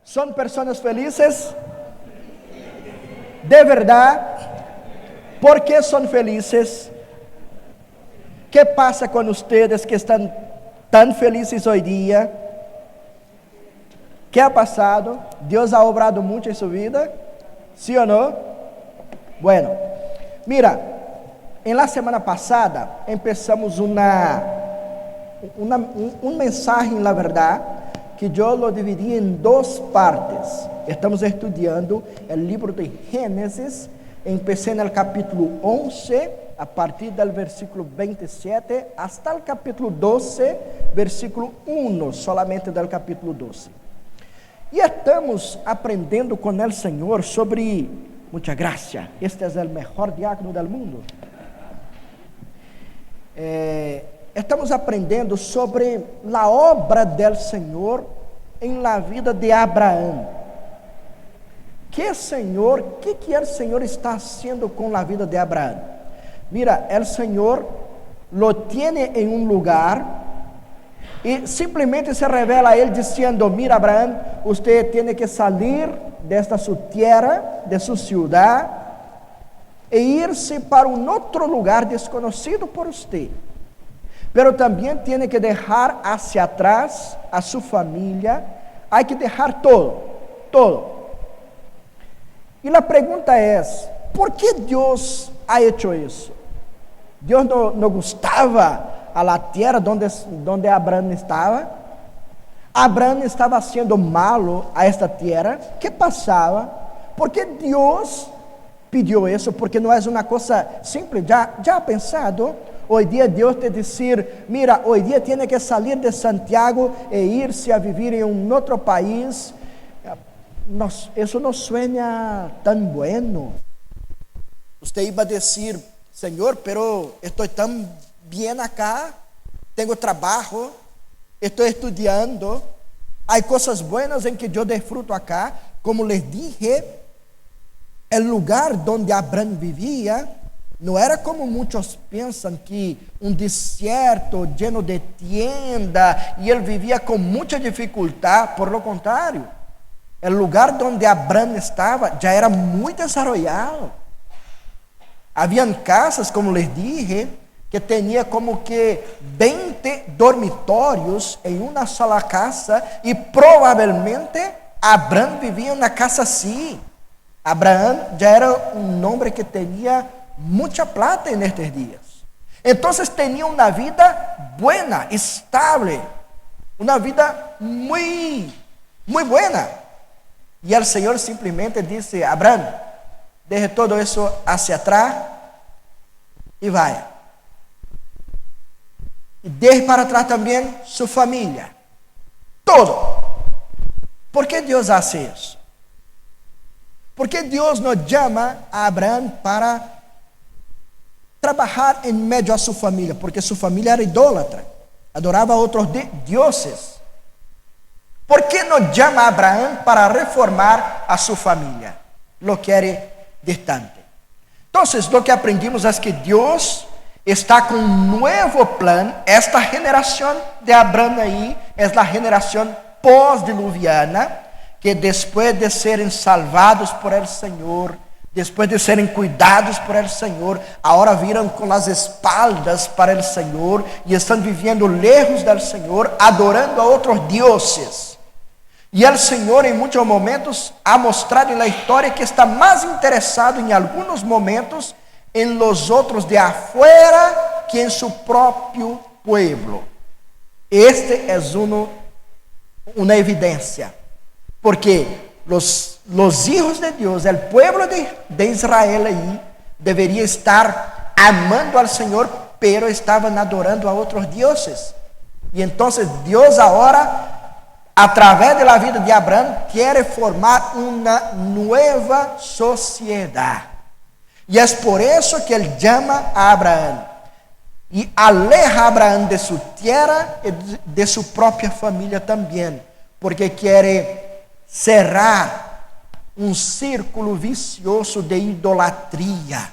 ¿Son personas felices? ¿De verdad? ¿Por qué son felices? ¿Qué pasa con ustedes que están tan felices hoy día? ¿Qué ha pasado? ¿Dios ha obrado mucho en su vida? ¿Sí o no? Bueno, mira, en la semana pasada empezamos un mensaje, en la verdad, que yo lo dividí en dos partes. Estamos estudiando el libro de Génesis. Empecé en el capítulo 11, a partir del versículo 27, hasta el capítulo 12, versículo 1, solamente del capítulo 12. E estamos aprendendo com o Senhor sobre, muita graça, este é o melhor diácono do mundo. Estamos aprendendo sobre a obra do Senhor em la vida de Abraão. Que o Senhor está haciendo com a vida de Abraão? Mira, o Senhor lo tiene em um lugar e simplesmente se revela a ele dizendo: mira, Abraão, você tem que sair desta sua terra, de sua cidade, e ir-se para um outro lugar desconhecido por você. Pero também tem que deixar hacia atrás a sua família. Há que deixar todo. E a pergunta é: por que Deus ha hecho isso? Deus não gostava a la tierra donde Abraão estava? Abraão estava sendo malo a esta tierra? Que passava? Por que Deus pediu isso? Porque não é uma coisa simples. Já ha pensado? Hoje dia Deus te dizer: mira, hoje dia tem que sair de Santiago e ir-se a viver em um outro país. Isso não suena tão bueno. Você iba a dizer: Senhor, pero estou tão bem acá, tenho trabalho, estou estudando, há coisas buenas em que eu desfruto acá. Como les dije, o lugar onde Abraão vivia não era como muitos pensam, que um deserto lleno de tienda, e ele vivia com muita dificuldade. Por lo contrário, o lugar onde Abraão estava já era muito desenvolvido. Haviam casas, como les dije, que tinha como que 20 dormitórios em uma sola casa, e provavelmente Abraão vivia em uma casa assim. Abraão já era um homem que tinha muita plata nestes dias. Então tinha uma vida buena, estável, uma vida muito buena. E o Senhor simplesmente disse: Abraão, deje todo isso hacia atrás e vaya. E deje para trás também sua família. Todo. ¿Por que Deus hace isso? Porque Deus nos chama a Abraão para trabalhar em meio a sua família, porque sua família era idólatra, adorava outros dioses. ¿Por que nos chama a Abraão para reformar a sua família? Lo quiere distante. Então, lo que aprendimos é que Deus está com um novo plano. Esta geração de Abraão aí é a geração pós-diluviana, que depois de serem salvados por el Senhor, depois de serem cuidados por el Senhor, agora viram com as espaldas para el Senhor e estão vivendo lejos del Senhor, adorando a outros dioses. E o Senhor, em muitos momentos, ha mostrado na história que está mais interessado, em alguns momentos, em los outros de afuera que em seu próprio pueblo. Este é uma evidência, porque los hijos de Deus, el pueblo de Israel aí, deveria estar amando al Senhor, pero estavam adorando a outros dioses. E então Deus agora, a través de la vida de Abraão, quer formar uma nova sociedade. E é por isso que ele chama a Abraão e aleja a Abraão de sua terra e de sua própria família também, porque quer cerrar um círculo vicioso de idolatria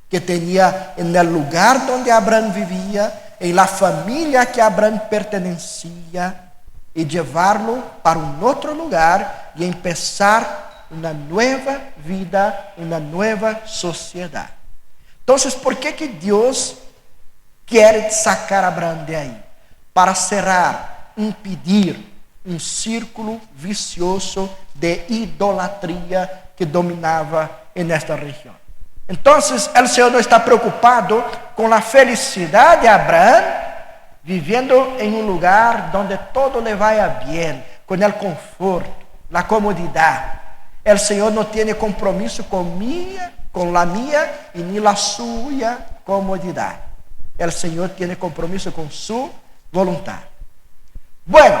que tinha no lugar onde Abraão vivia, em la família que Abraão pertencia, e levá-lo para um outro lugar, y empezar una nueva vida, una nueva sociedad. Entonces, ¿por qué que Dios quiere sacar a Abraham de ahí? Para cerrar, impedir un círculo vicioso de idolatría que dominaba en esta región. Entonces, el Señor no está preocupado con la felicidad de Abraham, viviendo en un lugar donde todo le vaya bien, con el confort, la comodidad. El Señor no tiene compromiso con la mía y ni la suya comodidad. El Señor tiene compromiso con su voluntad. Bueno,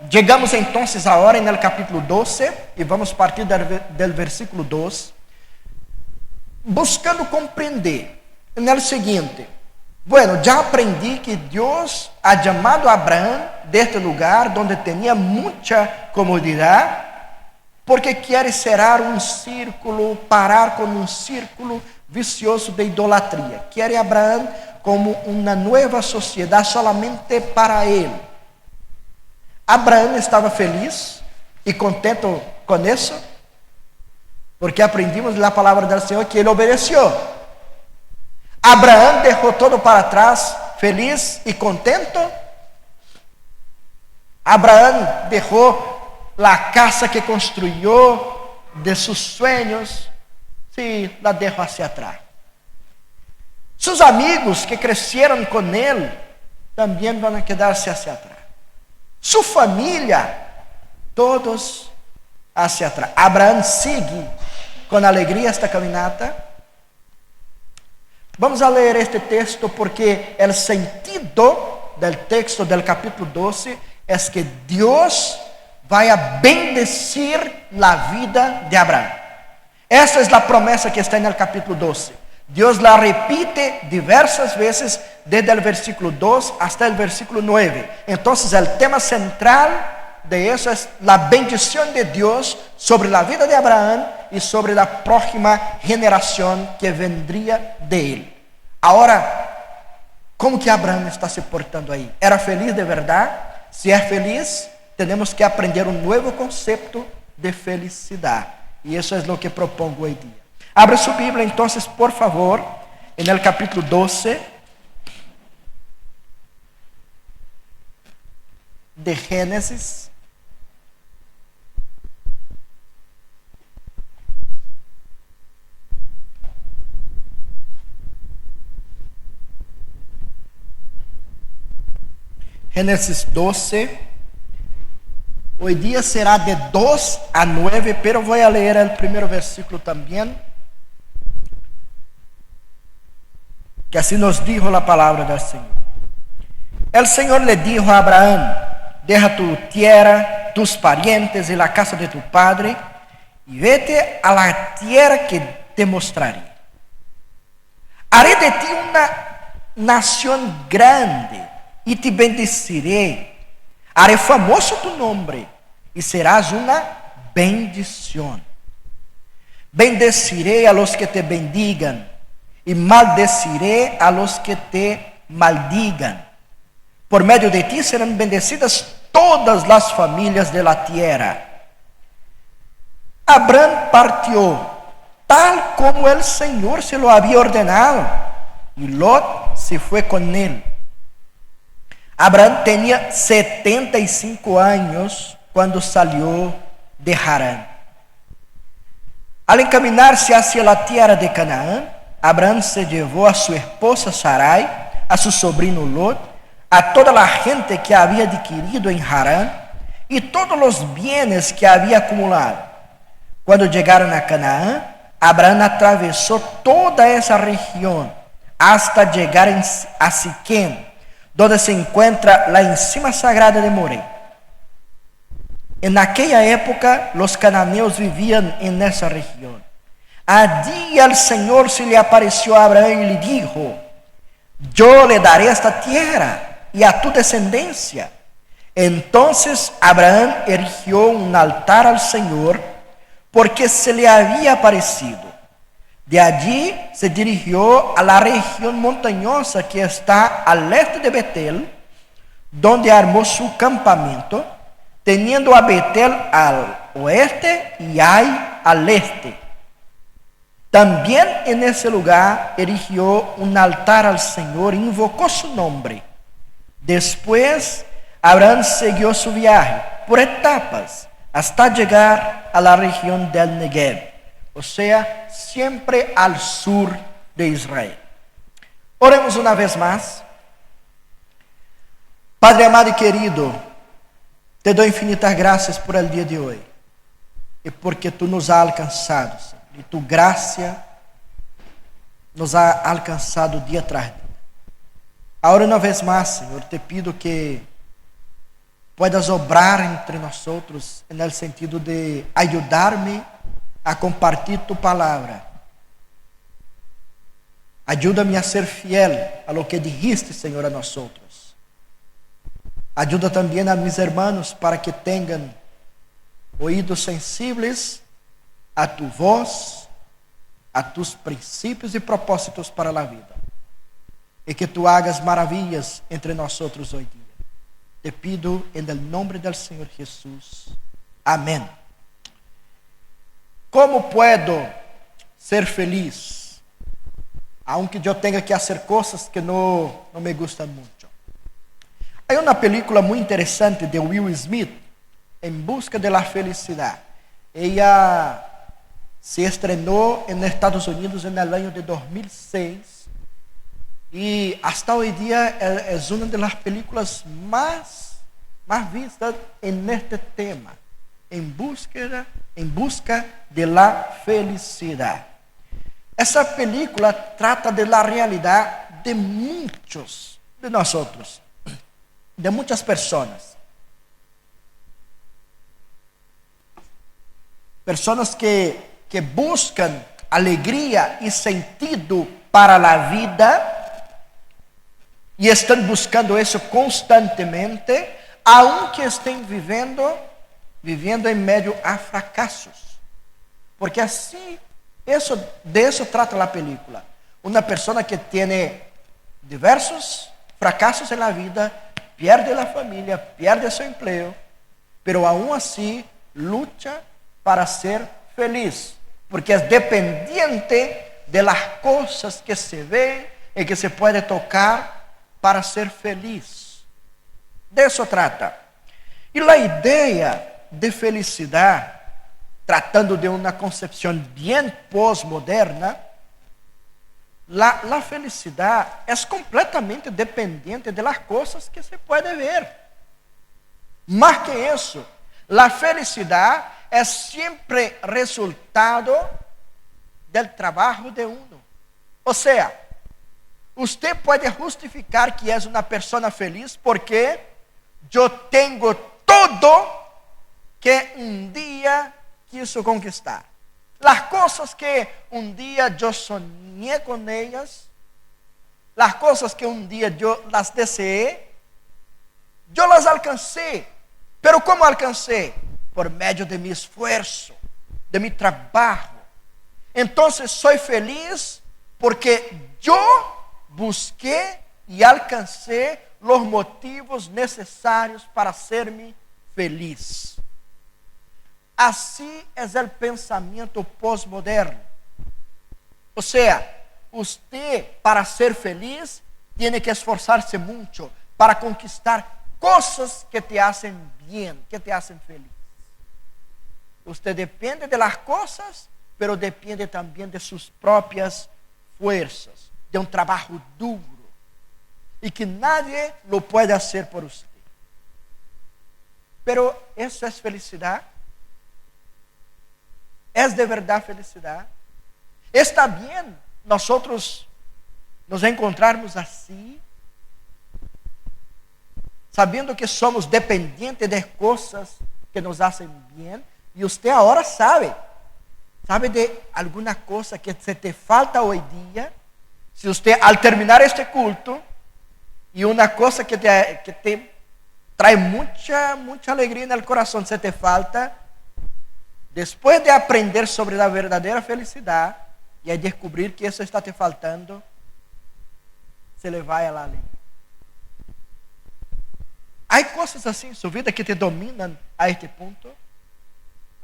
llegamos entonces ahora en el capítulo 12 y vamos a partir del versículo 2, buscando comprender en el siguiente. Bueno, ya aprendí que Dios ha llamado a Abraham de este lugar donde tenía mucha comodidad, porque quiere cerrar un círculo, parar con un círculo vicioso de idolatría. Quiere a Abraham como una nueva sociedad solamente para él. Abraham estava feliz e contento com isso, porque aprendimos na palavra do Senhor que ele obedeceu. Abraham deixou todo para trás, feliz e contento. Abraham deixou a casa que construiu de seus sonhos, sim, la deixou hacia atrás. Seus amigos que cresceram com ele também vão quedar-se hacia atrás. Sua família, todos hacia atrás. Abraham sigue com alegria esta caminata. Vamos a ler este texto porque o sentido del texto del capítulo 12 é que Deus vai a bendecir a vida de Abraham. Essa é a promessa que está no capítulo 12. Deus la repite diversas vezes desde el versículo 2 hasta el versículo 9. Entonces el tema central de eso es la bendición de Dios sobre la vida de Abraham y sobre la próxima generación que vendría de él. Ahora, ¿cómo que Abraham está se portando ahí? ¿Era feliz de verdad? Si es feliz, tenemos que aprender un nuevo concepto de felicidad. Y eso es lo que propongo hoy día. Abre su Biblia entonces, por favor, en el capítulo 12 de Génesis. Génesis 12. Hoy día será de 2 a 9, pero voy a leer el primer versículo también. Que así nos dijo la palabra del Señor. El Señor le dijo a Abraham: deja tu tierra, tus parientes y la casa de tu padre, y vete a la tierra que te mostraré. Haré de ti una nación grande y te bendeciré. Haré famoso tu nombre y serás una bendición. Bendeciré a los que te bendigan y maldeciré a los que te maldigan. Por medio de ti serán bendecidas todas las familias de la tierra. Abraham partió tal como el Señor se lo había ordenado, y Lot se fue con él. Abraham tenía 75 años cuando salió de Harán. Al encaminarse hacia la tierra de Canaán, Abraham se llevó a su esposa Sarai, a su sobrino Lot, a toda la gente que había adquirido en Harán y todos los bienes que había acumulado. Cuando llegaron a Canaán, Abraham atravesó toda esa región hasta llegar a Siquem, donde se encuentra la encima sagrada de Moré. En aquella época, los cananeos vivían en esa región. Allí el Señor se le apareció a Abraham y le dijo: yo le daré esta tierra y a tu descendencia. Entonces Abraham erigió un altar al Señor porque se le había aparecido. De allí se dirigió a la región montañosa que está al este de Betel, donde armó su campamento, teniendo a Betel oeste y hay al este. También en ese lugar erigió un altar al Señor e invocó su nombre. Después, Abraham siguió su viaje por etapas hasta llegar a la región del Negev, o sea, siempre al sur de Israel. Oremos una vez más. Padre amado y querido, te doy infinitas gracias por el día de hoy y porque tú nos has alcanzado, Señor, y tu gracia nos ha alcanzado día tras día. Ahora una vez más, Señor, te pido que puedas obrar entre nosotros en el sentido de ayudarme a compartir tu palabra. Ayúdame a ser fiel a lo que dijiste, Señor, a nosotros. Ayuda también a mis hermanos para que tengan oídos sensibles a tu voz, a tus principios y propósitos para la vida. Y que tú hagas maravillas entre nosotros hoy día. Te pido en el nombre del Señor Jesús. Amén. ¿Cómo puedo ser feliz? Aunque yo tenga que hacer cosas que no me gustan mucho. Hay una película muy interesante de Will Smith, En busca de la felicidad. Ella se estrenó en Estados Unidos en el año de 2006 y hasta hoy día es una de las películas más vistas en este tema, en busca de la felicidad. Esa película trata de la realidad de muchos de nosotros, de muchas personas. Personas que buscan alegría y sentido para la vida y están buscando eso constantemente, aunque estén viviendo en medio a fracasos. Porque así, de eso trata la película. Una persona que tiene diversos fracasos en la vida, pierde la familia, pierde su empleo, pero aún así lucha para ser feliz, porque es dependiente de las cosas que se ven y que se puede tocar para ser feliz. De eso trata. Y la idea de felicidad, tratando de una concepción bien postmoderna, la felicidad es completamente dependiente de las cosas que se puede ver. Más que eso, la felicidad es siempre resultado del trabajo de uno. O sea, usted puede justificar que es una persona feliz porque yo tengo todo que un día quiso conquistar. Las cosas que un día yo soñé con ellas, las cosas que un día yo las deseé, yo las alcancé. Pero ¿cómo alcancé? Por medio de mi esfuerzo, de mi trabajo. Entonces soy feliz porque yo busqué y alcancé los motivos necesarios para hacerme feliz. Así es el pensamiento postmoderno. O sea, usted para ser feliz tiene que esforzarse mucho para conquistar cosas que te hacen bien, que te hacen feliz. Usted depende de las cosas, pero depende también de sus propias fuerzas, de un trabajo duro, y que nadie lo puede hacer por usted. Pero ¿eso es felicidad? ¿Es de verdad felicidad? ¿Está bien nosotros nos encontrarmos así? Sabiendo que somos dependientes de cosas que nos hacen bien. Y usted ahora sabe de alguna cosa que se te falta hoy día. Si usted al terminar este culto y una cosa que te trae mucha alegría en el corazón se te falta, después de aprender sobre la verdadera felicidad y a descubrir que eso está te faltando, se le va a la alegría. Hay cosas así en su vida que te dominan a este punto.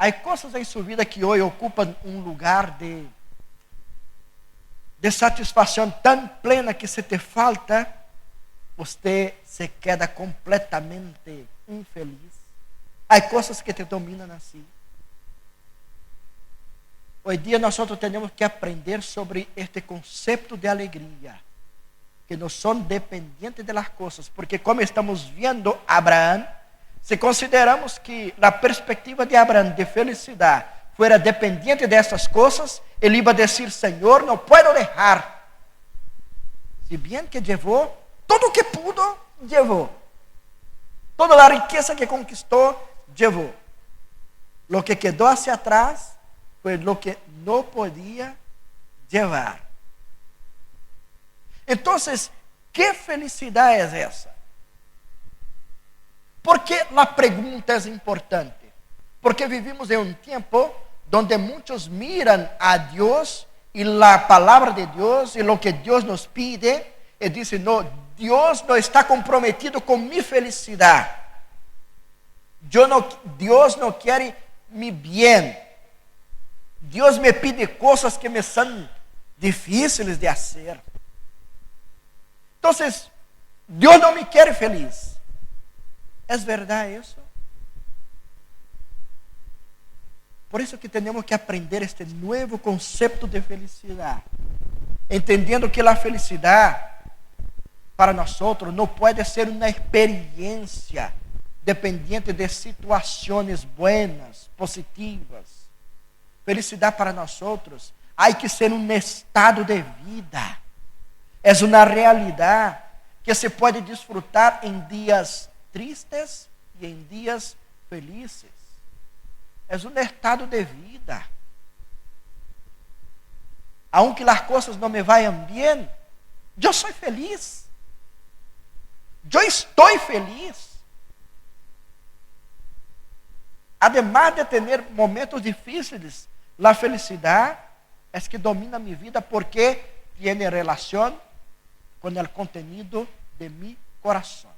Há coisas em sua vida que hoje ocupam um lugar de satisfação tão plena que se te falta, você se queda completamente infeliz. Há coisas que te dominam assim. Hoje dia nós temos que aprender sobre este conceito de alegria, que não são dependentes das coisas, porque como estamos vendo Abraão, se consideramos que a perspectiva de Abraão de felicidade fuera dependiente dessas coisas, ele iba a dizer: Senhor, não posso deixar. Se bem que levou tudo o que pudo, levou. Toda a riqueza que conquistou, levou. Lo que quedou hacia atrás foi lo que não podia levar. Então, que felicidade é essa? ¿Por que a pergunta é importante? Porque vivimos em um tempo onde muitos miram a Deus e a palavra de Deus e o que Deus nos pide e dizem: não, Deus não está comprometido com minha felicidade. Deus não quer mi bem. Deus me pide coisas que me são difíceis de fazer. Então, Deus não me quer feliz. ¿É verdade isso? Por isso que temos que aprender este novo conceito de felicidade, entendendo que a felicidade para nós não pode ser uma experiência dependiente de situações buenas, positivas. Felicidade para nós há que ser um estado de vida. É uma realidade que se pode desfrutar em dias tristes e em dias felizes. É um estado de vida. Aunque as coisas não me vayan bem, eu sou feliz. Eu estou feliz. Además de ter momentos difíceis, a felicidade é que domina minha vida porque tem relação com o contenido de mi coração.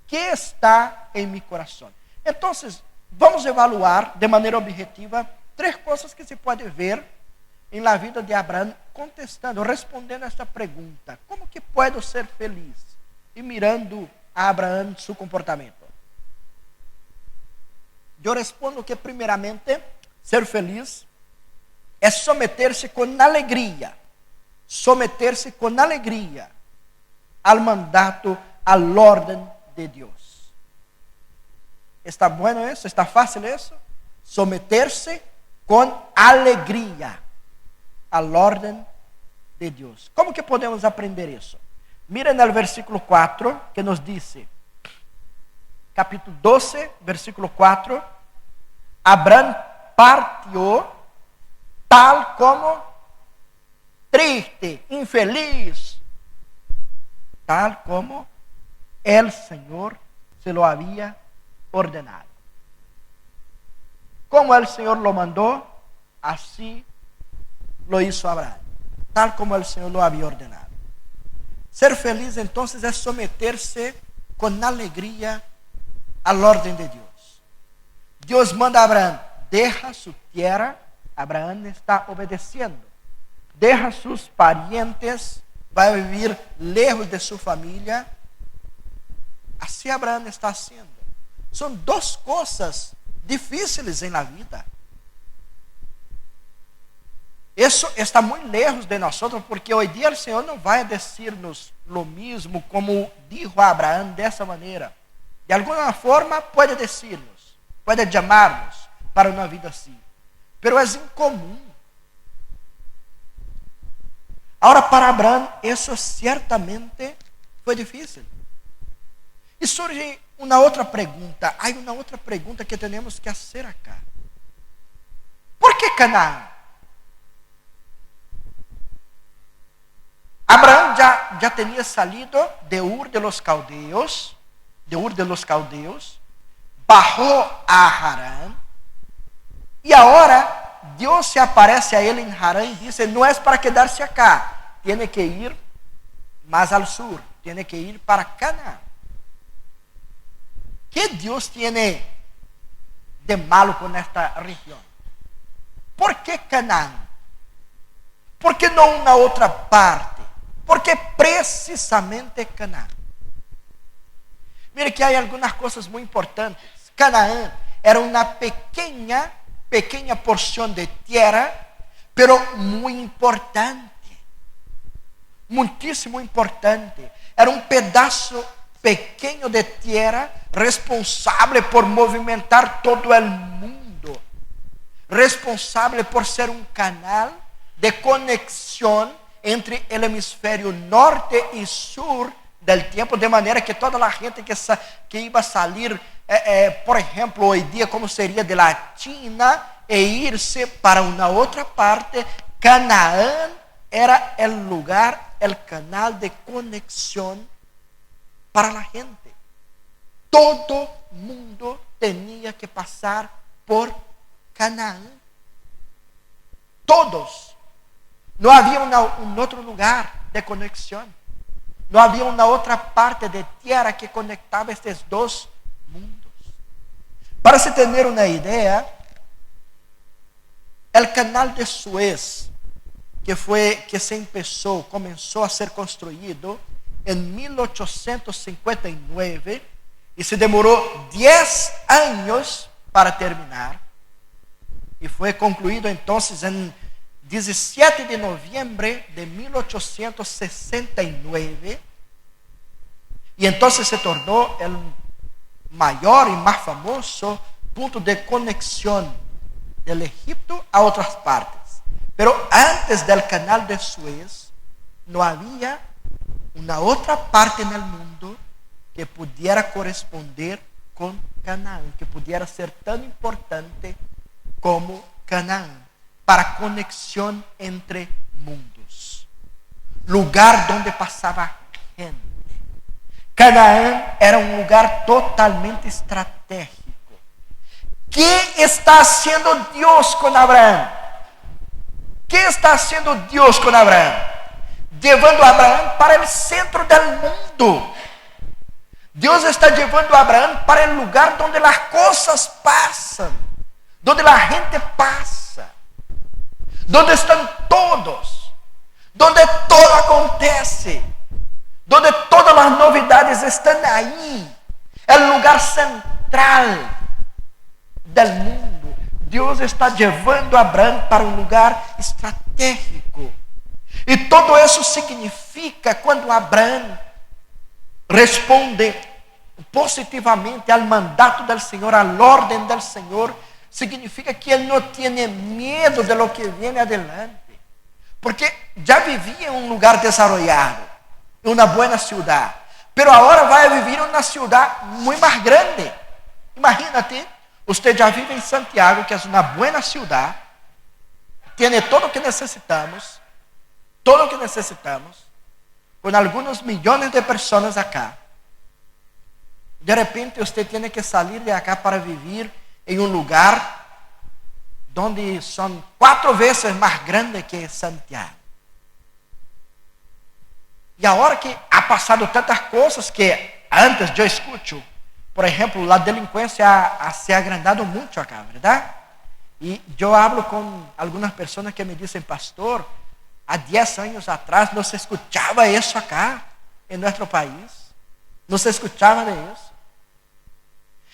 Que está em mi coração? Então, vamos evaluar de maneira objetiva 3 coisas que se pode ver em la vida de Abraão, contestando, respondendo esta pergunta: como que puedo ser feliz? E mirando a Abraão seu comportamento. Eu respondo que primeiramente, ser feliz é someter-se com alegria. Someter-se com alegria al mandato, à ordem de Deus. ¿Está bueno isso? ¿Está fácil isso? Someter-se com alegria à ordem de Deus. Como que podemos aprender isso? Miren no versículo 4, que nos diz, capítulo 12, versículo 4, Abraão partiu tal como triste, infeliz, tal como el Senhor se lo había ordenado. Como el Senhor lo mandó, así lo hizo Abraão, tal como el Senhor lo había ordenado. Ser feliz, entonces, é someter-se com alegria à ordem de Deus. Deus manda a Abraão: deja su tierra. Abraão está obedecendo. Deja sus parientes, vai viver lejos de sua família. Assim Abraão está haciendo. São 2 coisas difíceis em la vida. Isso está muito lejos de nós, porque hoje dia o Senhor não vai dizer-nos lo mesmo como dijo a Abraão dessa maneira. De alguma forma pode dizer-nos, pode chamar-nos para uma vida assim, pero é incomum. Agora, para Abraão, isso certamente foi difícil. E surge uma outra pergunta. Há uma outra pergunta que temos que fazer acá. ¿Por que Canaã? Abraão já tinha salido de Ur de los Caldeos, bajou a Harán, e agora Deus se aparece a ele em Harán e diz: não é para quedar-se acá, tem que ir mais ao sul, tem que ir para Canaã. Que Deus tem de malo con esta región? ¿Por qué Canaán? ¿Por qué no una otra parte? ¿Por qué precisamente Canaán? Mire que hay algunas cosas muy importantes. Canaán era una pequeña porción de tierra, pero muy importante. Muchísimo importante. Era un pedazo pequeño de tierra responsable por movimentar todo el mundo. Responsable por ser un canal de conexión entre el hemisferio norte y sur del tiempo, de manera que toda la gente que iba a salir, por ejemplo, hoy día, como sería de la China, e irse para una otra parte, Canaán era el lugar, el canal de conexión para la gente. Todo mundo tenía que pasar por Canaán. Todos. No había un otro lugar de conexión. No había una otra parte de tierra que conectaba estos dos mundos. Para se tener una idea, el canal de Suez, comenzó a ser construido en 1859 y se demoró 10 años para terminar. Y fue concluido entonces en 17 de noviembre de 1869. Y entonces se tornó el mayor y más famoso punto de conexión del Egipto a otras partes. Pero antes del canal de Suez no había una otra parte en el mundo que pudiera corresponder con Canaán, que pudiera ser tan importante como Canaán, para conexión entre mundos. Lugar donde pasaba gente. Canaán era un lugar totalmente estratégico. ¿Qué está haciendo Dios con Abraham? ¿Qué está haciendo Dios con Abraham? Llevando a Abraham para el centro del mundo. Dios está llevando a Abraham para el lugar donde las cosas pasan, donde la gente pasa, donde están todos, donde todo acontece, donde todas las novedades están ahí, el lugar central del mundo. Dios está llevando a Abraham para un lugar estratégico. Y todo eso significa, cuando Abraham responde positivamente al mandato del Señor, al orden del Señor, significa que él no tiene miedo de lo que viene adelante. Porque ya vivía en un lugar desarrollado, en una buena ciudad. Pero ahora va a vivir en una ciudad muy más grande. Imagínate. Usted ya vive en Santiago, que es una buena ciudad, tiene todo lo que necesitamos, con algunos millones de personas acá. De repente usted tiene que salir de acá para vivir en un lugar donde son 4 veces más grande que Santiago. Y ahora que ha pasado tantas cosas que antes yo escucho, por ejemplo, la delincuencia se ha agrandado mucho acá, ¿verdad? Y yo hablo con algunas personas que me dicen, pastor, a 10 años atrás no se escuchaba eso acá, en nuestro país. No se escuchaba de eso.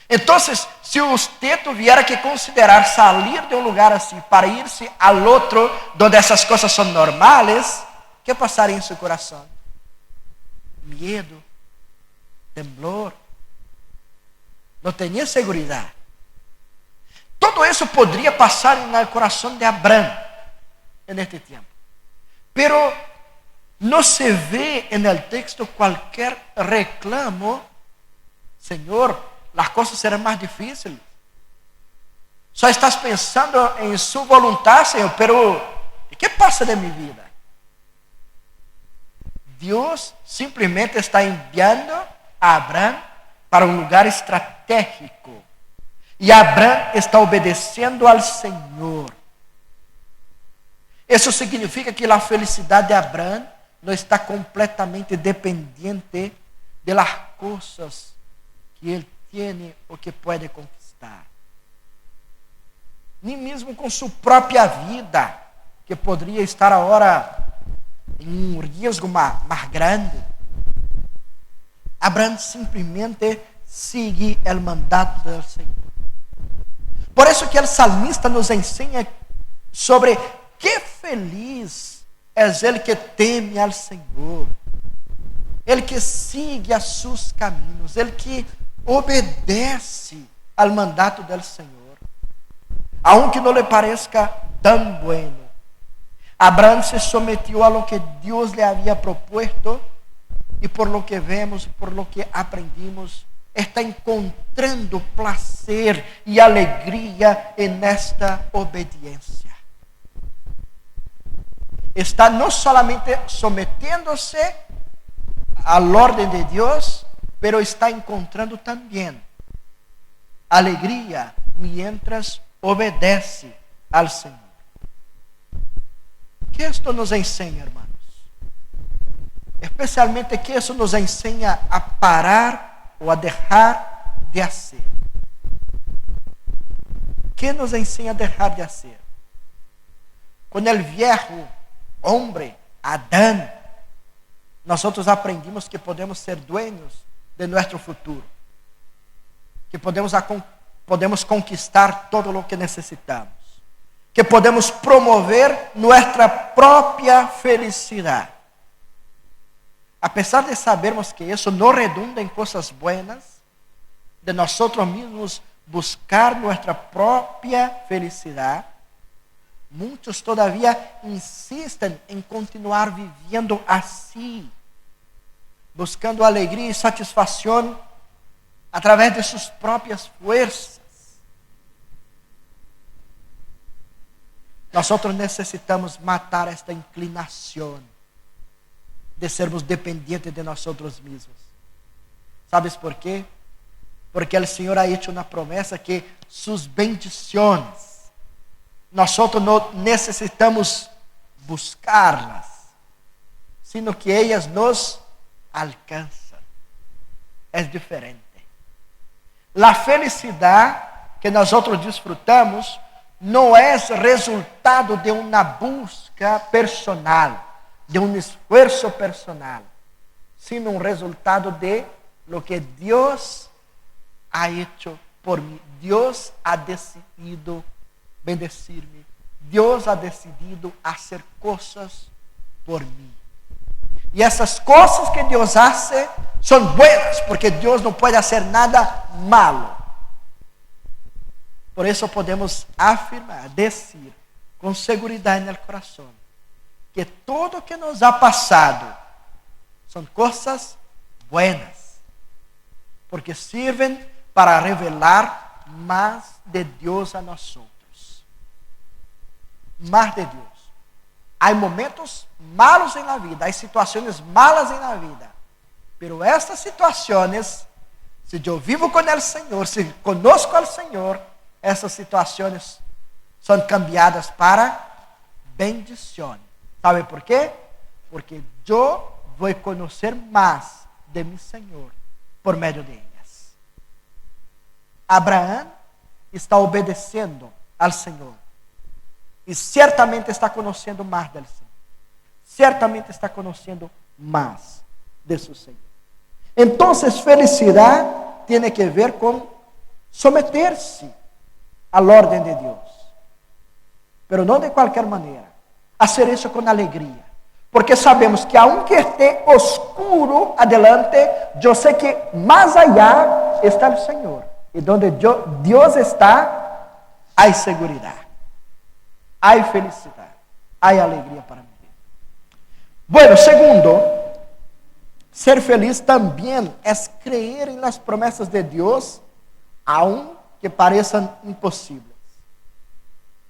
Entonces, si usted tuviera que considerar salir de un lugar así para irse al otro, donde esas cosas son normales, ¿qué pasaría en su corazón? Miedo, temblor. No tenía seguridad. Todo eso podría pasar en el corazón de Abraham en este tiempo. Pero no se ve en el texto cualquier reclamo. Señor, las cosas serán más difíciles. Só estás pensando en su voluntad, Señor, pero ¿qué pasa de mi vida? Dios simplemente está enviando a Abraham para un lugar estratégico. Y Abraham está obedeciendo al Señor. Eso significa que la felicidad de Abraham no está completamente dependiente de las cosas que él tiene o que puede conquistar. nem mesmo com sua própria vida, que poderia estar agora em um risco mais grande. Abraão simplesmente sigue o mandato do Senhor. Por isso que o salmista nos ensina sobre que feliz é ele que teme ao Senhor, ele que sigue a seus caminhos, ele que obedece ao mandato do Senhor, aunque não lhe pareça tão bueno. Abraão se someteu a lo que Deus lhe havia proposto, e por lo que vemos, por lo que aprendimos, está encontrando prazer e alegria nesta obediência. Está não solamente sometendo-se à ordem de Deus, pero está encontrando também alegria mientras obedece ao Senhor. Que isto nos ensina, hermanos? Especialmente que isso nos ensina a parar ou a deixar de fazer. Que nos ensina a deixar de fazer? Com o viejo homem, Adão, nós aprendimos que podemos ser dueños de nosso futuro, que podemos conquistar todo o que necessitamos, que podemos promover nossa própria felicidade. A pesar de sabermos que isso não redunda em coisas buenas, de nós mesmos buscar nossa própria felicidade, muitos todavia insistem em continuar vivendo assim, buscando alegria e satisfação através de suas próprias forças. Nós necessitamos matar esta inclinação de sermos dependentes de nós mesmos. ¿Sabes por quê? Porque o Senhor ha hecho uma promessa que suas bendições nós não necessitamos buscarlas, sino que elas nos alcançam. É diferente. A felicidade que nós desfrutamos não é resultado de uma busca personal, de um esforço personal, sino um resultado de lo que Deus ha hecho por mim. Deus ha decidido bendecir-me. Deus ha decidido fazer coisas por mim. E essas coisas que Deus hace são buenas, porque Deus não pode fazer nada malo. Por isso podemos afirmar, dizer com segurança no coração, que tudo que nos ha passado são coisas buenas, porque servem para revelar mais de Deus a nós. Mais de Deus. Há momentos malos na vida, há situações malas na vida, pero estas situações, se eu vivo com o Senhor, se conosco ao Senhor, essas situações são cambiadas para bendição. ¿Sabe por quê? Porque eu vou conhecer mais de meu Senhor por meio de elas. Abraão está obedecendo ao Senhor e certamente está conhecendo mais do Senhor. Certamente está conhecendo mais de seu Senhor. Então, felicidade tem que ver com someter-se à ordem de Deus, pero não de qualquer maneira. Hacer isso com alegria, porque sabemos que aunque esté oscuro adelante, eu sei que mais allá está o Senhor, e donde Deus está, há segurança, há felicidade, há alegria para mim. Bueno, segundo, ser feliz também é creer em las promessas de Deus, aunque pareçam impossíveis.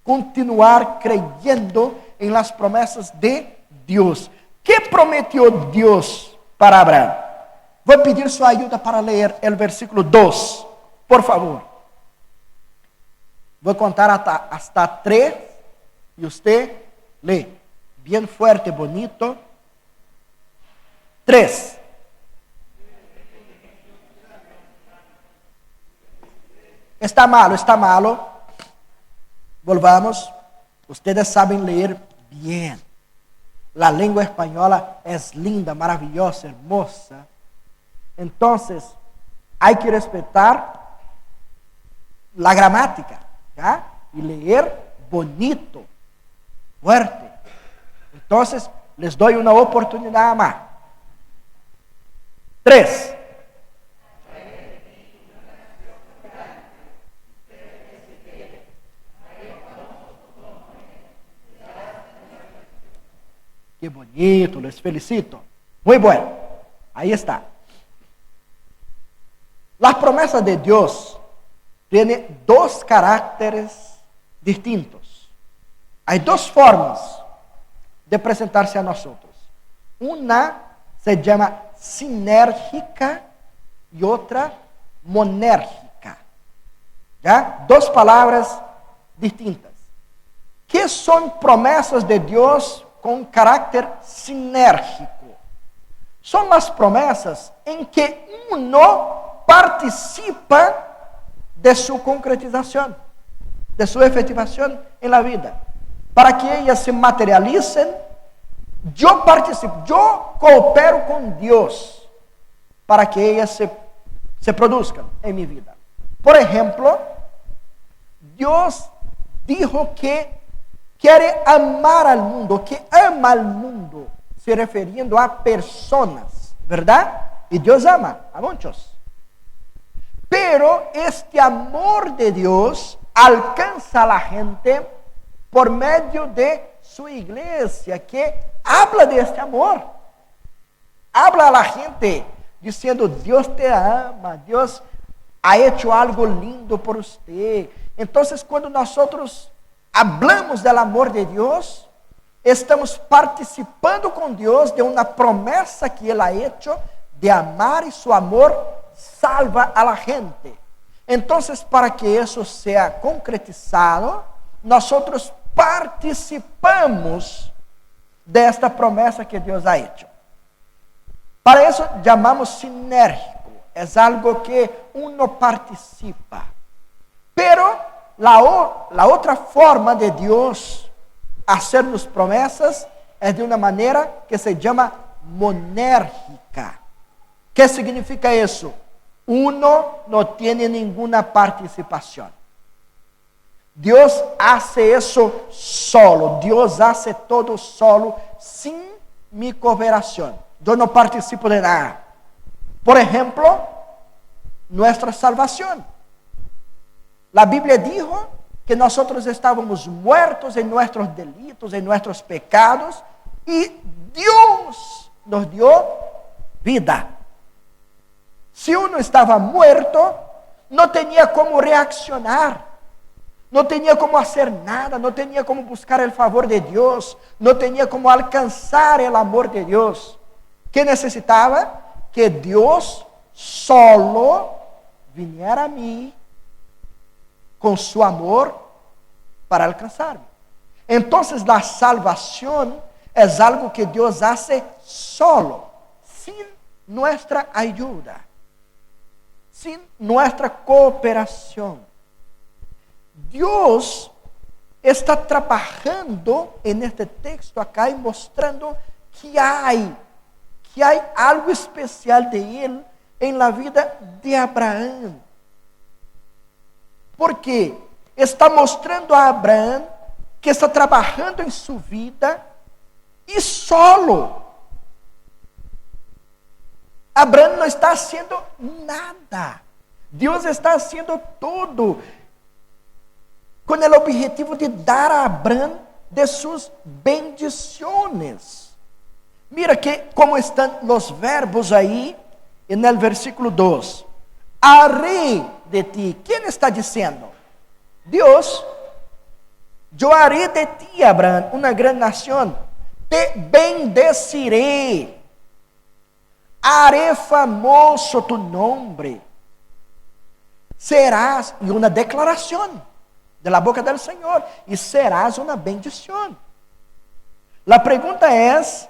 Continuar creyendo em las promessas de Deus. Que prometeu Deus para Abraão? Vou pedir sua ajuda para ler o versículo 2, por favor. Vou contar hasta 3 e você lê. Bem forte, bonito. 3. Está malo, está malo. Volvamos. Ustedes saben leer bien. La lengua española es linda, maravillosa, hermosa. Entonces, hay que respetar la gramática, ¿ya? Y leer bonito, fuerte. Entonces, les doy una oportunidad más. 3. Qué bonito, les felicito. Muy bueno. Ahí está. Las promesas de Dios tienen dos caracteres distintos. Hay dos formas de presentarse a nosotros. Una se llama sinérgica y otra monérgica. ¿Ya? Dos palabras distintas. ¿Qué son promesas de Dios con carácter sinérgico? Son las promesas en que uno participa de su concretización, de su efectivación en la vida. Para que ellas se materialicen, yo participo, yo coopero con Dios para que ellas se produzcan en mi vida. Por ejemplo, Dios dijo que quiere amar al mundo, que ama al mundo, se refiriendo a personas, ¿verdad? Y Dios ama a muchos. Pero este amor de Dios alcanza a la gente por medio de su iglesia, que habla de este amor. Habla a la gente diciendo, Dios te ama, Dios ha hecho algo lindo por usted. Entonces, cuando nosotros hablamos del amor de Dios, estamos participando con Dios de una promesa que Él ha hecho de amar, y su amor salva a la gente. Entonces, para que eso sea concretizado, nosotros participamos de esta promesa que Dios ha hecho. Para eso llamamos sinérgico. Es algo que uno participa. Pero la otra forma de Dios hacernos promesas es de una manera que se llama monérgica. ¿Qué significa eso? Uno no tiene ninguna participación. Dios hace eso solo. Dios hace todo solo, sin mi cooperación. Yo no participo de nada. Por ejemplo, nuestra salvación. La Biblia dijo que nosotros estábamos muertos en nuestros delitos, en nuestros pecados, y Dios nos dio vida. Si uno estaba muerto, no tenía cómo reaccionar, no tenía cómo hacer nada, no tenía cómo buscar el favor de Dios, no tenía cómo alcanzar el amor de Dios. ¿Qué necesitaba? Que Dios solo viniera a mí con su amor para alcanzarme. Entonces la salvación es algo que Dios hace solo, sin nuestra ayuda, sin nuestra cooperación. Dios está trabajando en este texto acá y mostrando que hay algo especial de Él en la vida de Abraham. Porque está mostrando a Abraham que está trabajando en su vida y solo. Abraham no está haciendo nada. Dios está haciendo todo con el objetivo de dar a Abraham de sus bendiciones. Mira que como están los verbos ahí en el versículo 2. Haré de ti. ¿Quién está diciendo? Dios. Yo haré de ti, Abraham, una gran nación. Te bendeciré. Haré famoso tu nombre. Serás, y una declaración de la boca del Señor, y serás una bendición. La pregunta es,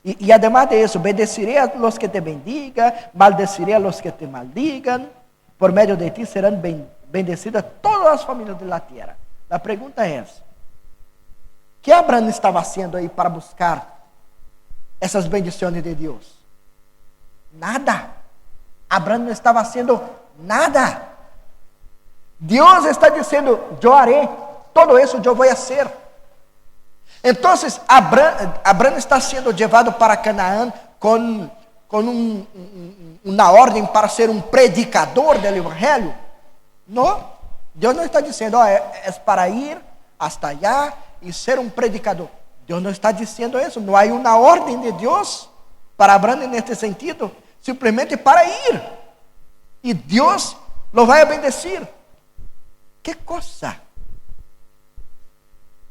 y además de eso, bendeciré a los que te bendigan, maldeciré a los que te maldigan, por medio de ti serán bendecidas todas las familias de la tierra. A pergunta é essa: o que Abraão estava fazendo aí para buscar essas bendições de Deus? Nada. Abraão não estava fazendo nada. Deus está dizendo: eu haré todo isso, eu vou fazer. Então, Abraão está sendo levado para Canaã com uma ordem para ser um predicador do evangelho. Não, Deus não está dizendo: é para ir hasta allá e ser um predicador. Deus não está dizendo isso. Não há uma ordem de Deus para Abraão neste sentido. Simplesmente para ir. E Deus lo vai bendecir. Que coisa!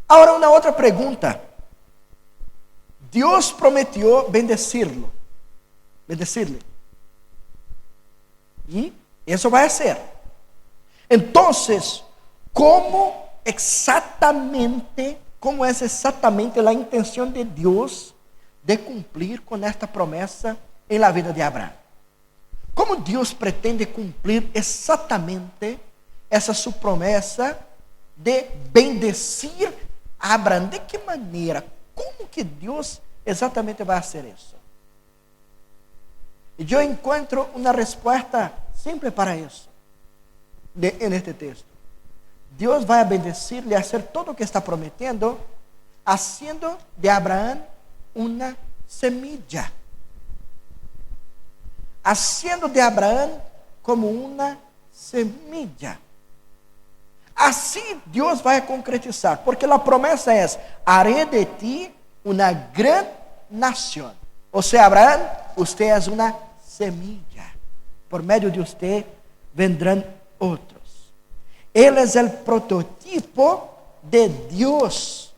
Agora, uma outra pergunta. Deus prometeu bendecir-lo. Bendecir-lhe. E isso vai ser. Então, como é exatamente a intenção de Deus de cumprir com esta promessa em la vida de Abraão? Como Deus pretende cumprir exatamente essa sua promessa de bendecir a Abraão? De que maneira? Como que Deus exatamente vai fazer isso? E eu encontro uma resposta simples para isso neste texto. Deus vai bendecir-lhe a hacer todo o que está prometendo, haciendo de Abraão uma semilla. Haciendo de Abraão como uma semilla. Assim Deus vai concretizar, porque a promessa é: haré de ti uma grande nação. Ou seja, Abraão, você é uma semilla. Por meio de você vendrão outros. Ele é o prototipo de Deus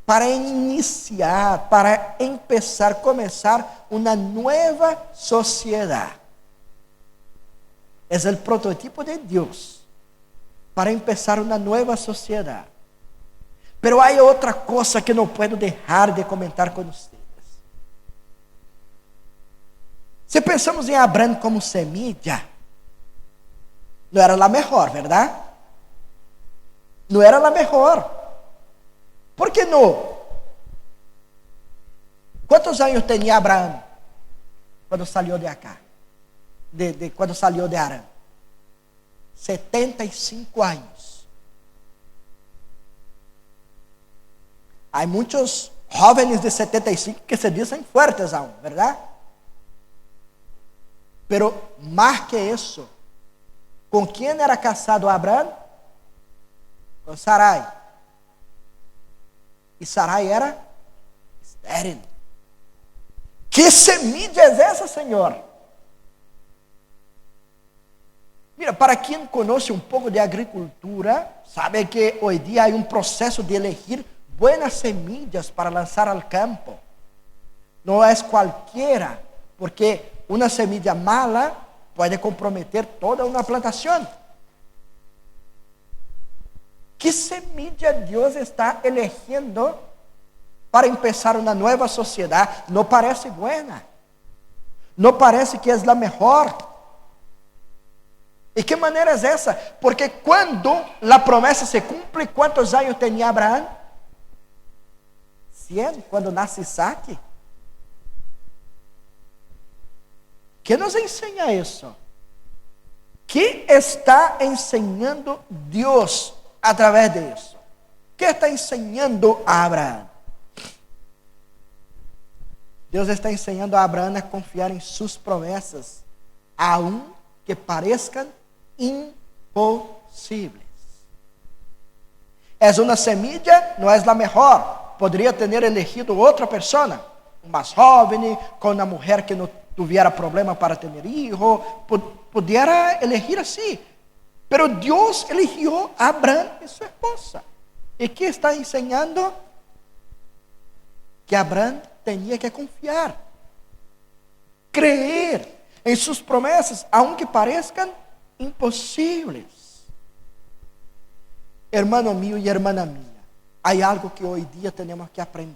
para iniciar, para começar uma nova sociedade. É o prototipo de Deus para começar uma nova sociedade. Pero há outra coisa que não posso deixar de comentar com vocês. Se pensamos em Abraão como semilla, não era a melhor, verdade? Não era a melhor. Por que não? Quantos anos tinha Abraão quando saiu de acá? Quando saiu de Arã? 75 anos. Há muitos jovens de 75 que se dizem fuertes aún, verdade? Pero mais que isso, com quem era casado Abraão? Com Sarai. E Sarai era estéril. Que semilla é essa, Senhor? Mira, para quem conhece um pouco de agricultura, sabe que hoje dia há um processo de elegir buenas semillas para lançar ao campo. Não é qualquer, porque uma semilla mala pode comprometer toda uma plantação. Que semilla Deus está elegendo para começar uma nova sociedade? Não parece buena. Não parece que é a melhor. E que maneira é essa? Porque quando a promessa se cumpre, quantos anos tinha Abraão? 100, quando nasce Isaac. Que nos ensina isso? Que está ensinando Deus através disso? Que está ensinando a Abraão? Deus está ensinando a Abraão a confiar em suas promessas, aun que pareçam impossíveis. É uma semilla, não é a melhor. Poderia ter elegido outra pessoa, mais jovem, com uma mulher que não tivesse problema para ter filho. Poderia elegir assim. Pero Deus eligiu a Abraão e sua esposa. E que está ensinando? Que Abraão tinha que confiar, creer em suas promessas, aunque pareçam impossíveis. Hermano mío e hermana minha, há algo que hoje dia temos que aprender.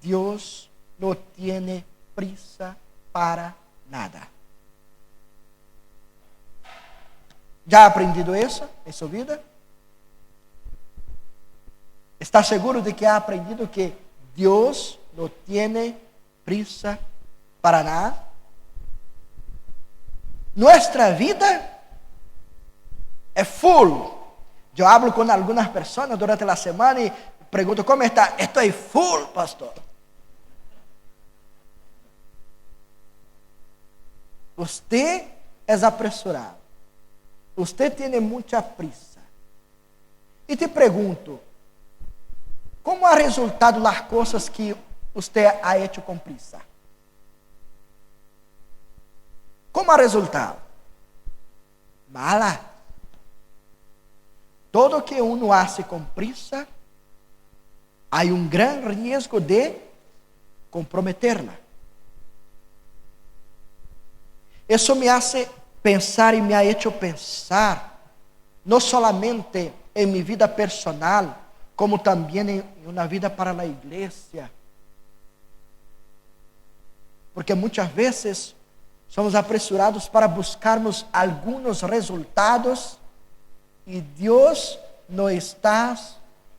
Deus não tem prisa para nada. Já ha aprendido isso em sua vida? ¿Está seguro de que ha aprendido que Dios no tiene prisa para nada? Nuestra vida es full. Yo hablo con algunas personas durante la semana y pregunto, ¿cómo está? Estoy full, pastor. Usted es apresurado. Usted tiene mucha prisa. Y te pregunto, ¿cómo ha resultado las cosas que usted ha hecho con prisa? ¿Cómo ha resultado? Mala. Todo que uno hace con prisa, hay un gran riesgo de comprometerla. Eso me hace pensar y me ha hecho pensar, no solamente en mi vida personal, como también en una vida para la iglesia. Porque muchas veces somos apresurados para buscarmos algunos resultados y Dios no está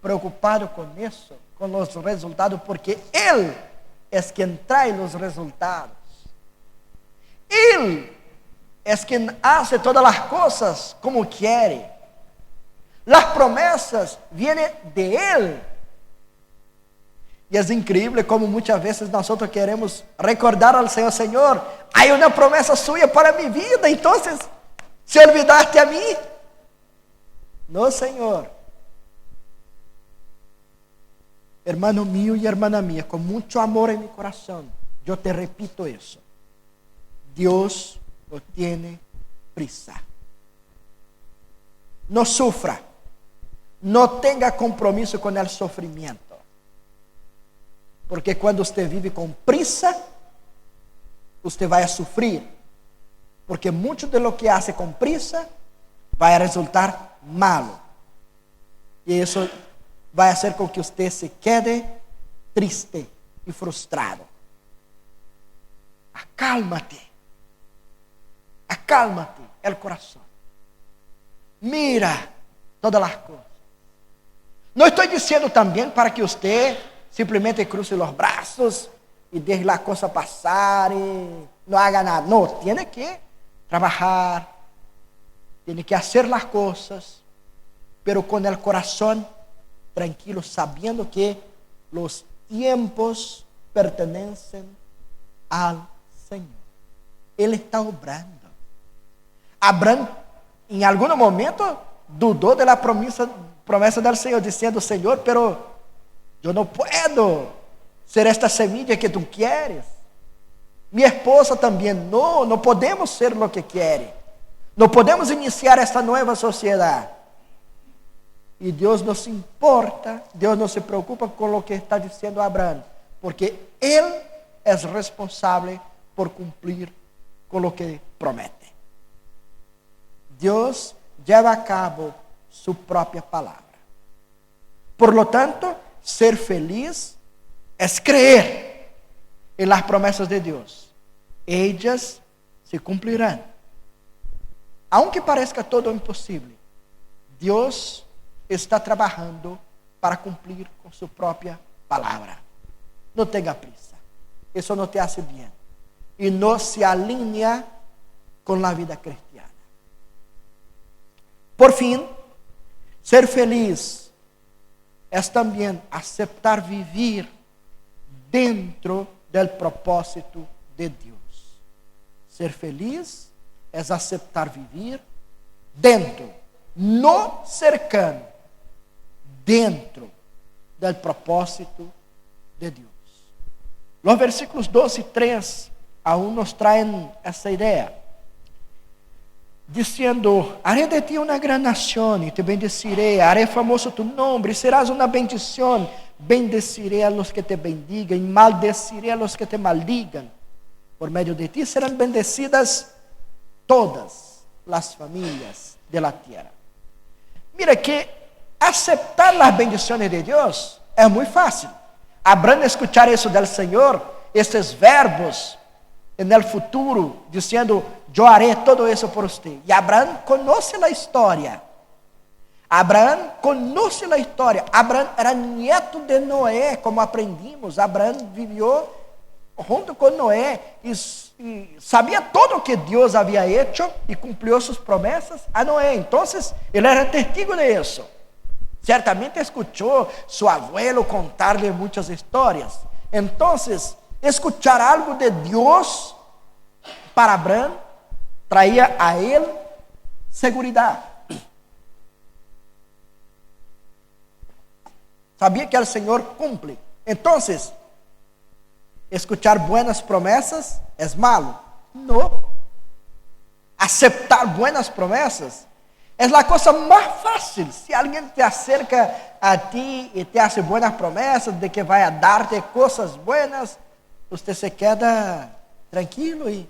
preocupado con eso, con los resultados, porque Él es quien trae los resultados. Él es quien hace todas las cosas como quiere. Las promesas vienen de Él. Y es increíble como muchas veces nosotros queremos recordar al Señor, Señor, hay una promesa suya para mi vida, entonces, ¿se olvidaste a mí? No, Señor. Hermano mío y hermana mía, con mucho amor en mi corazón, yo te repito eso. Dios no tiene prisa. No sufra. No tenga compromiso con el sufrimiento. Porque cuando usted vive con prisa, usted va a sufrir. Porque mucho de lo que hace con prisa va a resultar malo. Y eso va a hacer con que usted se quede triste y frustrado. Acálmate. Acálmate el corazón. Mira todas las cosas. No estoy diciendo también para que usted simplemente cruce los brazos y deje la cosa pasar y no haga nada. No, tiene que trabajar, tiene que hacer las cosas, pero con el corazón tranquilo, sabiendo que los tiempos pertenecen al Señor. Él está obrando. Abraham en algún momento dudó de la promesa del Señor, diciendo, Señor, pero yo no puedo ser esta semilla que tú quieres. Mi esposa también, no podemos ser lo que quiere. No podemos iniciar esta nueva sociedad. Y Dios no se importa, Dios no se preocupa con lo que está diciendo Abraham, porque Él es responsable por cumplir con lo que promete. Dios lleva a cabo su propia palabra. Por lo tanto, ser feliz es creer en las promesas de Dios. Ellas se cumplirán. Aunque parezca todo imposible, Dios está trabajando para cumplir con su propia palabra. No tenga prisa. Eso no te hace bien. Y no se alinea con la vida cristiana. Por fin, ser feliz es también aceptar vivir dentro del propósito de Dios. Ser feliz es aceptar vivir dentro, no cercano, dentro del propósito de Dios. Los versículos 2 y 3 aún nos traen esa idea. Diciendo, haré de ti una gran nación y te bendeciré, haré famoso tu nombre y serás una bendición. Bendeciré a los que te bendigan y maldeciré a los que te maldigan. Por medio de ti serán bendecidas todas las familias de la tierra. Mira que aceptar las bendiciones de Dios es muy fácil. Abraham escuchar eso del Señor, estos verbos en el futuro, diciendo, yo haré todo eso por usted. Y Abraham conoce la historia. Abraão conoce la historia. Abraão era nieto de Noé, como aprendimos. Abraão vivió junto con Noé y sabía todo lo que Dios había hecho y cumplió sus promesas a Noé. Entonces, él era testigo de eso. Certamente escuchó su abuelo contarle muchas historias. Entonces, escuchar algo de Dios para Abraham traía a él seguridad. Sabía que el Señor cumple. Entonces, escuchar buenas promesas es malo. No. Aceptar buenas promesas es la cosa más fácil. Si alguien te acerca a ti y te hace buenas promesas de que va a darte cosas buenas, usted se queda tranquilo y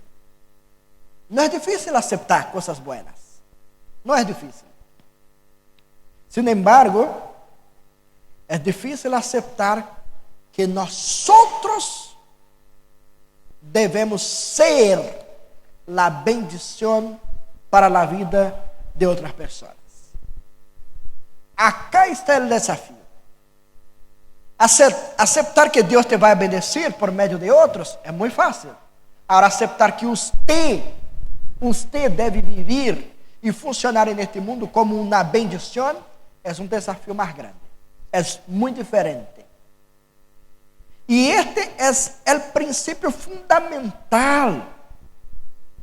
no es difícil aceptar cosas buenas. No es difícil. Sin embargo, es difícil aceptar que nosotros debemos ser la bendición para la vida de otras personas. Acá está el desafío. Aceptar que Dios te va a bendecir por medio de otros es muy fácil. Ahora, aceptar que usted debe vivir y funcionar en este mundo como una bendición es un desafío más grande. Es muy diferente. Y este es el principio fundamental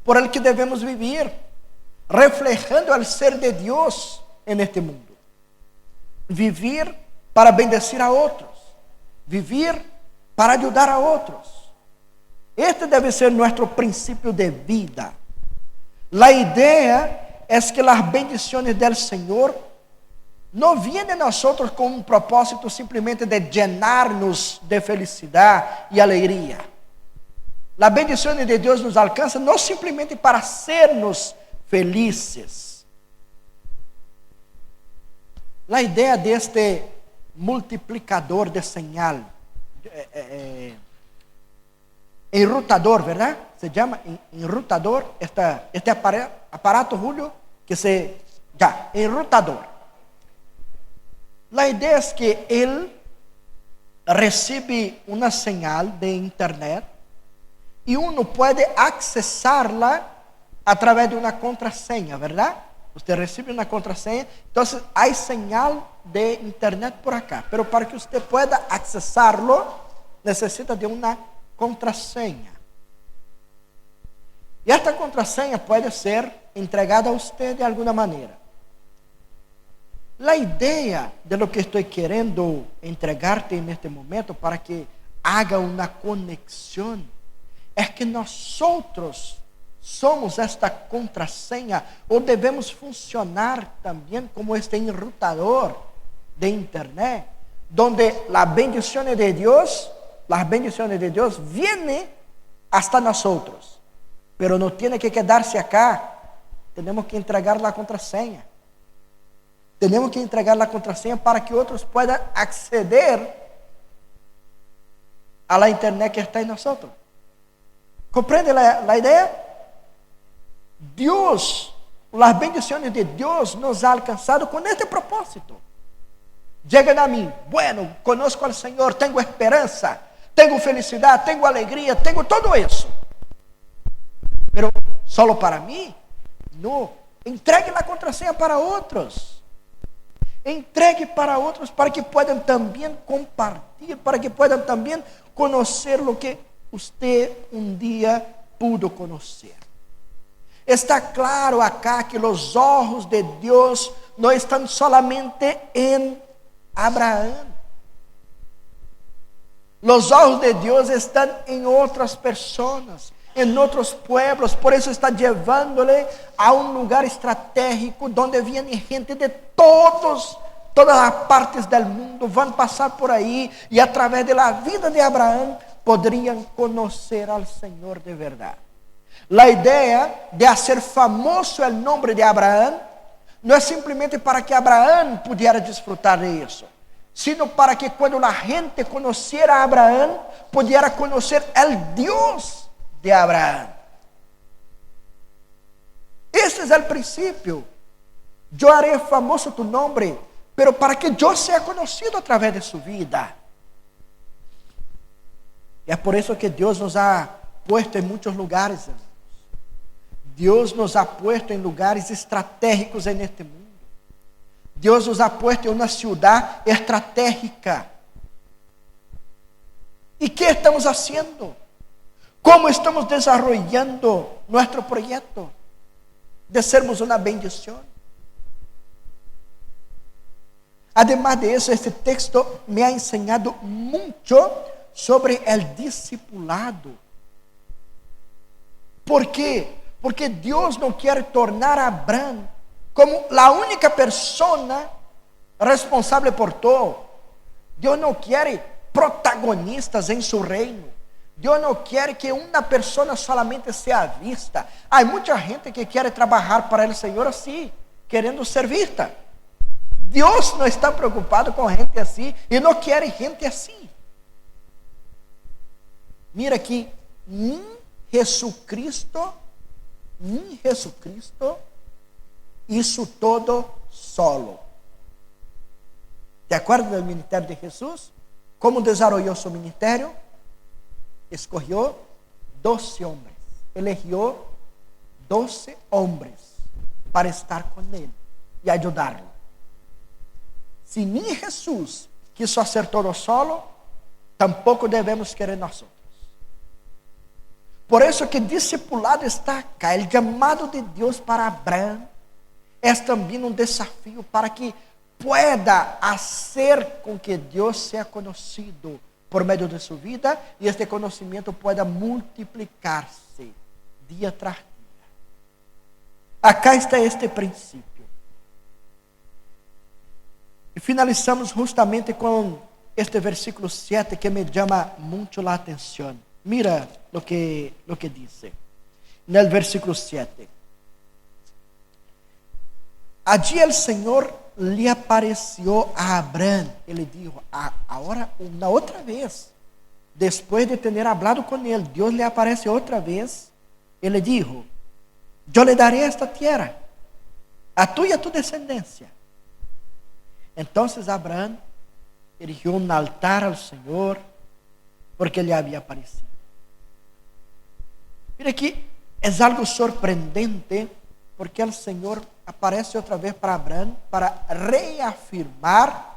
por el que debemos vivir, reflejando el ser de Dios en este mundo. Vivir para bendecir a otros. Vivir para ayudar a otros. Este debe ser nuestro principio de vida. La idea es que las bendiciones del Señor no vienen a nosotros con un propósito simplemente de llenarnos de felicidad y alegría. Las bendiciones de Dios nos alcanzan no simplemente para hacernos felices. La idea de este multiplicador de señal, enrutador, ¿verdad? Se llama enrutador, este aparato, Julio, enrutador. La idea es que él recibe una señal de internet y uno puede accesarla a través de una contraseña, ¿verdad? Usted recibe una contraseña, entonces hay señal de internet por acá, pero para que usted pueda accesarlo, necesita de una contraseña. Y esta contraseña puede ser entregada a usted de alguna manera. La idea de lo que estoy queriendo entregarte en este momento para que haga una conexión es que nosotros somos esta contraseña o debemos funcionar también como este enrutador de internet, donde las bendiciones de Dios vienen hasta nosotros, pero no tiene que quedarse acá. Tenemos que entregar la contraseña. Tenemos que entregar la contraseña para que otros puedan acceder a la internet que está en nosotros. ¿Comprende la idea? Dios, las bendiciones de Dios nos ha alcanzado con este propósito. Llegan a mí, bueno, conozco al Señor, tengo esperanza, tengo felicidad, tengo alegría, tengo todo eso. Pero solo para mí, no. Entregue la contraseña para otros. Entregue para otros, para que puedan también compartir, para que puedan también conocer lo que usted un día pudo conocer. Está claro acá que los ojos de Dios no están solamente en Abraham. Los ojos de Dios están en otras personas, en otros pueblos. Por eso está llevándole a un lugar estratégico donde viene gente de todas las partes del mundo. Van a pasar por ahí y a través de la vida de Abraham podrían conocer al Señor de verdad. La idea de hacer famoso el nombre de Abraham no es simplemente para que Abraham pudiera disfrutar de eso, sino para que cuando la gente conociera a Abraham, pudiera conocer el Dios de Abraham. Ese es el principio yo haré famoso tu nombre, pero para que yo sea conocido a través de su vida. Y es por eso que Dios nos ha puesto en muchos lugares, hermanos. Dios nos ha puesto en lugares estratégicos en este mundo. Dios nos ha puesto en una ciudad estratégica. ¿Y qué estamos haciendo? ¿Cómo estamos desarrollando nuestro proyecto de sermos una bendición? Además de eso, este texto me ha enseñado mucho sobre el discipulado. ¿Por qué? Porque Dios no quiere tornar a Abraham como la única persona responsable por todo. Dios no quiere protagonistas en su reino. Dios no quiere que una persona solamente sea vista. Hay mucha gente que quiere trabajar para el Señor así, queriendo ser vista. Dios no está preocupado con gente así y no quiere gente así. Mira aqui, ni Jesucristo hizo todo solo. ¿Te acuerdas del ministerio de Jesús? ¿Cómo desarrolló su ministerio? Escogió 12 hombres, eligió 12 hombres para estar con él y ayudarlo. Si ni Jesús quiso hacer todo solo, tampoco debemos querer nosotros. Por eso que discipulado está acá. El llamado de Dios para Abraham es también un desafío para que pueda hacer con que Dios sea conocido por medio de su vida y este conocimiento pueda multiplicarse día tras día. Acá está este principio. E finalizamos justamente com este versículo 7 que me llama mucho la atención. Mira lo que dice. En el versículo 7. Allí el Señor le apareció a Abraham y le dijo, ahora una otra vez, después de tener hablado con él, Dios le aparece otra vez y le dijo, yo le daré esta tierra a tú y a tu descendencia. Entonces Abraham erigió un altar al Señor porque le había aparecido. Mira aquí, es algo sorprendente porque el Señor aparece otra vez para Abraham para reafirmar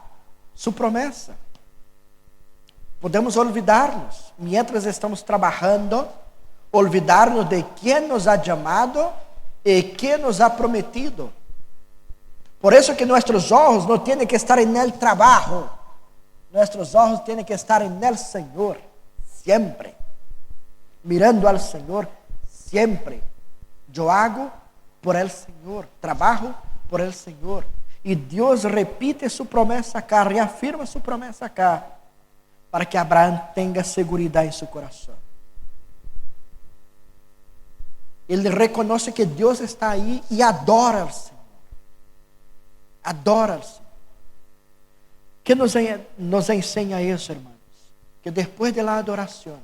su promesa. Podemos olvidarnos, mientras estamos trabajando, olvidarnos de quién nos ha llamado y quién nos ha prometido. Por eso que nuestros ojos no tienen que estar en el trabajo. Nuestros ojos tienen que estar en el Señor, siempre. Mirando al Señor, siempre. Yo hago por el Señor, trabajo por el Señor. Y Dios repite su promesa acá, reafirma su promesa acá, para que Abraham tenga seguridad en su corazón. Ele reconoce que Deus está aí e adora ao Senhor. Adora ao Senhor. Que nos ensina isso, irmãos? Que depois da adoração,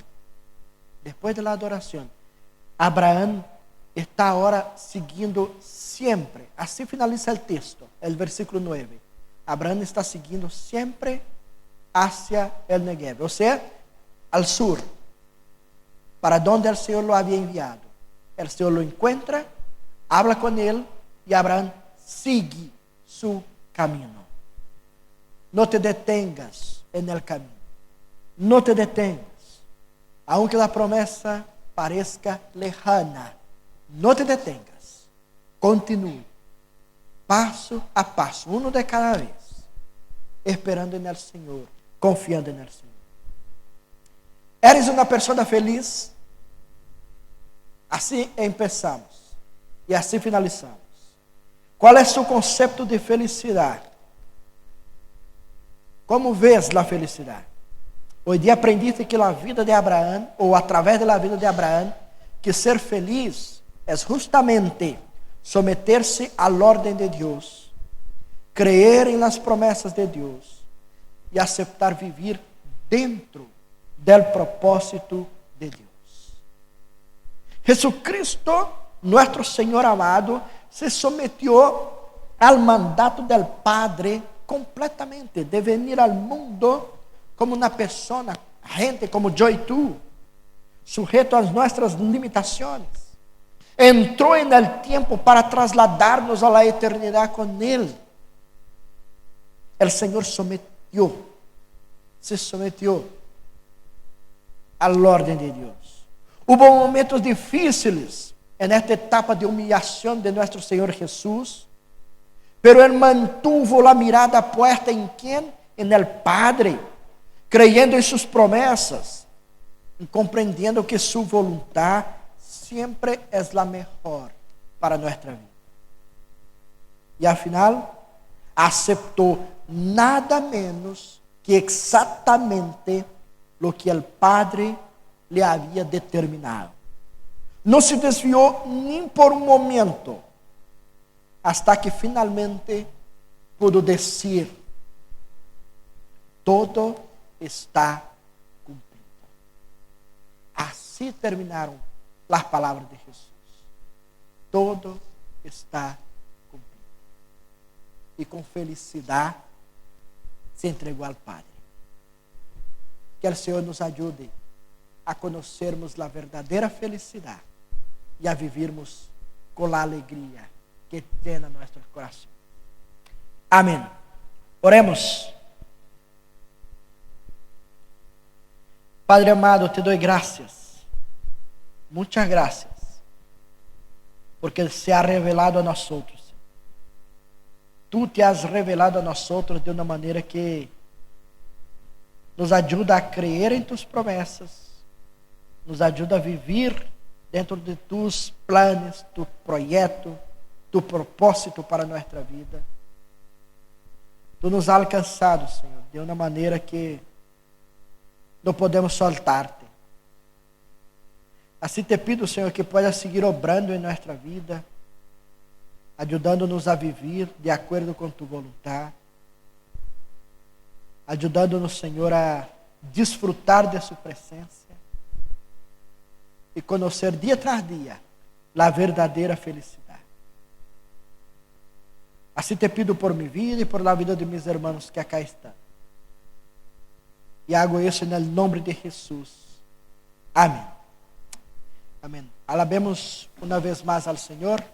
Abraão está agora seguindo sempre. Assim finaliza o texto, o versículo 9. Abraão está seguindo sempre hacia el Negev, ou seja, al sur, para donde el Senhor lo havia enviado. El Senhor lo encuentra, habla con él y Abraham sigue su camino. No te detengas en el camino. No te detengas. Aunque la promesa parezca lejana, no te detengas. Continúe. Paso a paso, uno de cada vez. Esperando en el Senhor, confiando en el Senhor. ¿Eres una persona feliz? Assim começamos e assim finalizamos. Qual é o seu conceito de felicidade? Como vês a felicidade? Hoje dia aprendiste que a vida de Abraão, ou através da vida de Abraão, que ser feliz é justamente someter-se à ordem de Deus, creer em las promessas de Deus e aceitar viver dentro del propósito de Deus. Jesucristo, nuestro Señor amado, se sometió al mandato del Padre completamente, de venir al mundo como una persona, gente como yo y tú, sujeto a nuestras limitaciones. Entró en el tiempo para trasladarnos a la eternidad con Él. El Señor se sometió al orden de Dios. Hubo momentos difíciles en esta etapa de humillación de nuestro Señor Jesús, pero Él mantuvo la mirada puesta en ¿quién? En el Padre, creyendo en sus promesas, y comprendiendo que su voluntad siempre es la mejor para nuestra vida. Y al final, aceptó nada menos que exactamente lo que el Padre le había determinado. No se desvió ni por un momento, hasta que finalmente pudo decir: todo está cumplido. Así terminaron las palabras de Jesús. Todo está cumplido. Y con felicidad se entregó al Padre. Que el Señor nos ayude a conocermos la verdadera felicidad y a vivirmos con la alegría que llena nuestros corazones. Amén. Oremos. Padre amado, te doy gracias, muchas gracias, porque se ha revelado a nosotros. Tú te has revelado a nosotros de una manera que nos ayuda a creer en tus promesas, nos ayuda a vivir dentro de tus planes, tu proyecto, tu propósito para nuestra vida. Tú nos has alcançado, Senhor, de uma maneira que não podemos soltar-te. Assim te pido, Senhor, que puedas seguir obrando em nossa vida, ajudando-nos a viver de acordo com tu voluntad, ajudando-nos, Senhor, a desfrutar de sua presença e conhecer dia tras dia a verdadeira felicidade. Assim te pido por minha vida e por la vida de meus irmãos que acá estão. E hago isso no nome de Jesus. Amém. Amém. Alabemos uma vez mais ao Senhor.